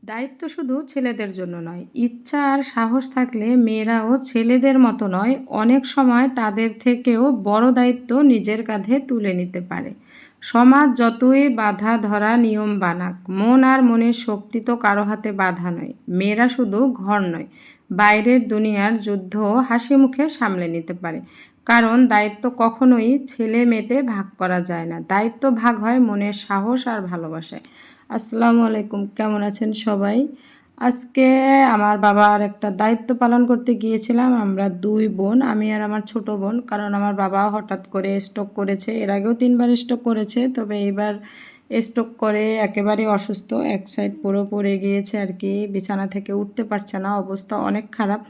দায়িত্ব শুধু ছেলেদের জন্য নয়, ইচ্ছা আর সাহস থাকলে মেয়েরাও ছেলেদের মতো নয়, অনেক সময় তাদের থেকেও বড় দায়িত্ব নিজের কাঁধে তুলে নিতে পারে। সমাজ যতই বাধা ধরা নিয়ম বানাক, মন আর মনের শক্তি তো কারো হাতে বাধা নয়। মেয়েরা শুধু ঘর নয়, বাইরের দুনিয়ার যুদ্ধ হাসি মুখে সামলে নিতে পারে। কারণ দায়িত্ব কখনোই ছেলে মেয়েতে ভাগ করা যায় না, দায়িত্ব ভাগ হয় মনের সাহস আর ভালোবাসায়। আসসালামু আলাইকুম, কেমন আছেন সবাই? আজকে আমার বাবার একটা দায়িত্ব পালন করতে গিয়েছিলাম। আমরা দুই বোন, আমি আর আমার ছোট বোন। কারণ আমার বাবা হঠাৎ করে স্ট্রোক করেছে। এর আগেও ৩ বার স্ট্রোক করেছে, তবে এইবার স্ট্রোক করে একেবারেই অসুস্থ, এক সাইড পুরো পড়ে গিয়েছে আর কি, বিছানা থেকে উঠতে পারছে না, অবস্থা অনেক খারাপ।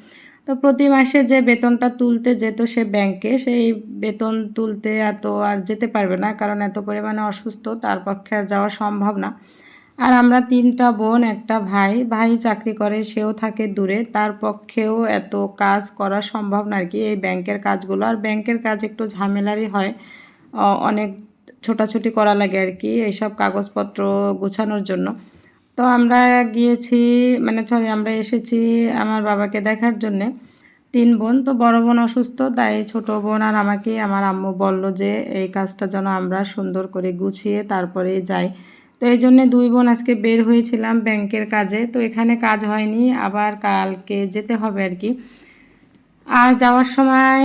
তো প্রতি মাসে যে বেতনটা তুলতে যেত সে ব্যাংকে, সেই বেতন তুলতে এত আর যেতে পারবে না, কারণ এত পরিমাণে অসুস্থ, তার পক্ষে আর যাওয়া সম্ভব না। আর আমরা ৩টা বোন, একটা ভাই। ভাই চাকরি করে, সেও থাকে দূরে, তার পক্ষেও এত কাজ করা সম্ভব না আর কি, এই ব্যাংকের কাজগুলো। আর ব্যাংকের কাজ একটু ঝামেলারই হয়, অনেক ছোটাছুটি করা লাগে আর কি এইসব কাগজপত্র গোছানোর জন্য। তো আমরা গিয়েছি, মানে সরি, আমরা এসেছি আমার বাবাকে দেখার জন্যে। ৩ বোন, তো বড় বোন অসুস্থ, তাই ছোট বোন আর আমাকে আমার আম্মু বলল যে এই কাজটা যেন আমরা সুন্দর করে গুছিয়ে তারপরে যাই। তো এই জন্যে 2 বোন আজকে বের হয়েছিলাম ব্যাংকের কাজে। তো এখানে কাজ হয়নি, আবার কালকে যেতে হবে আর কি। আর যাওয়ার সময়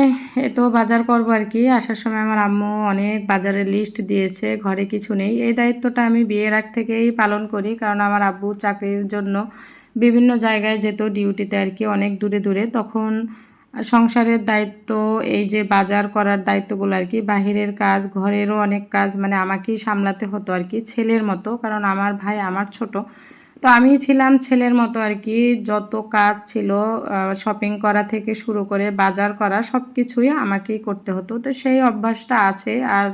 তো বাজার করবো আর কি। আসার সময় আমার আম্মু অনেক বাজারের লিস্ট দিয়েছে, ঘরে কিছু নেই। এই দায়িত্বটা আমি বিয়ের আগ থেকেই পালন করি, কারণ আমার আব্বু চাকরির জন্য বিভিন্ন জায়গায় যেত ডিউটিতে আর কি, অনেক দূরে দূরে। তখন সংসারের দায়িত্ব, এই যে বাজার করার দায়িত্বগুলো আর কি, বাহিরের কাজ, ঘরেরও অনেক কাজ, মানে আমাকেই সামলাতে হতো আর কি, ছেলের মতো। কারণ আমার ভাই আমার ছোট, তো আমি ছিলাম ছেলের মতো আর কি। যত কাজ ছিল, শপিং করা থেকে শুরু করে বাজার করা, সব কিছুই আমাকেই করতে হতো। তো সেই অভ্যাসটা আছে। আর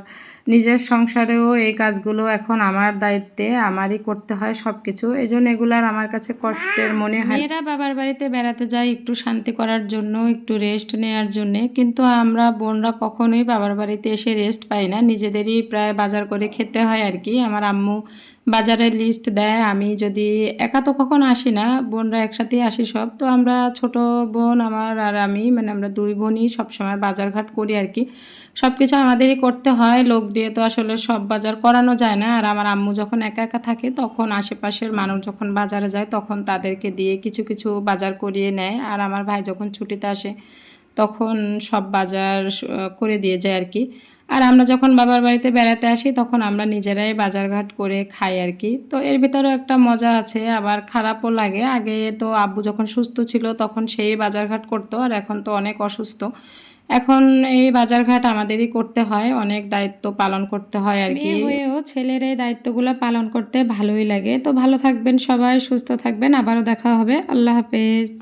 নিজের সংসারেও এই কাজগুলো এখন আমার দায়িত্বে, আমারই করতে হয় সব কিছু। এই জন্য এগুলো আর আমার কাছে কষ্টের মনে হয়। মেয়েরা বাবার বাড়িতে বেড়াতে যায় একটু শান্তি করার জন্য, একটু রেস্ট নেওয়ার জন্যে, কিন্তু আমরা বোনরা কখনোই বাবার বাড়িতে এসে রেস্ট পাই না, নিজেদেরই প্রায় বাজার করে খেতে হয় আর কি। আমার আম্মু বাজারের লিস্ট দেয়, আমি যদি একা তো কখনো আসি না, বোনরা একসাথেই আসি সব। তো আমরা ছোট বোন আমার আর আমি, মানে আমরা 2 বোনই সবসময় বাজারঘাট করি আর কি। সব কিছু আমাদেরই করতে হয়, লোক দিয়ে তো আসলে সব বাজার করানো যায় না। আর আমার আম্মু যখন একা একা থাকে, তখন আশেপাশের মানুষ যখন বাজারে যায় তখন তাদেরকে দিয়ে কিছু কিছু বাজার করিয়ে নেয়। আর আমার ভাই যখন ছুটিতে আসে তখন সব বাজার করে দিয়ে যায় আর কি। আর আমরা যখন বাবার বাড়িতে বেড়াতে আসি তখন আমরা নিজেরাই বাজারঘাট করে খাই আর কি। তো এর ভিতরেও একটা মজা আছে, আবার খারাপও লাগে। আগে তো আব্বু যখন সুস্থ ছিল তখন সেই বাজারঘাট করতো, আর এখন তো অনেক অসুস্থ, এখন এই বাজারঘাট আমাদেরই করতে হয়, অনেক দায়িত্ব পালন করতে হয় আর কি। মেয়ে হয়েও ছেলের এই দায়িত্বগুলো পালন করতে ভালোই লাগে। তো ভালো থাকবেন সবাই, সুস্থ থাকবেন, আবারও দেখা হবে। আল্লাহ হাফেজ।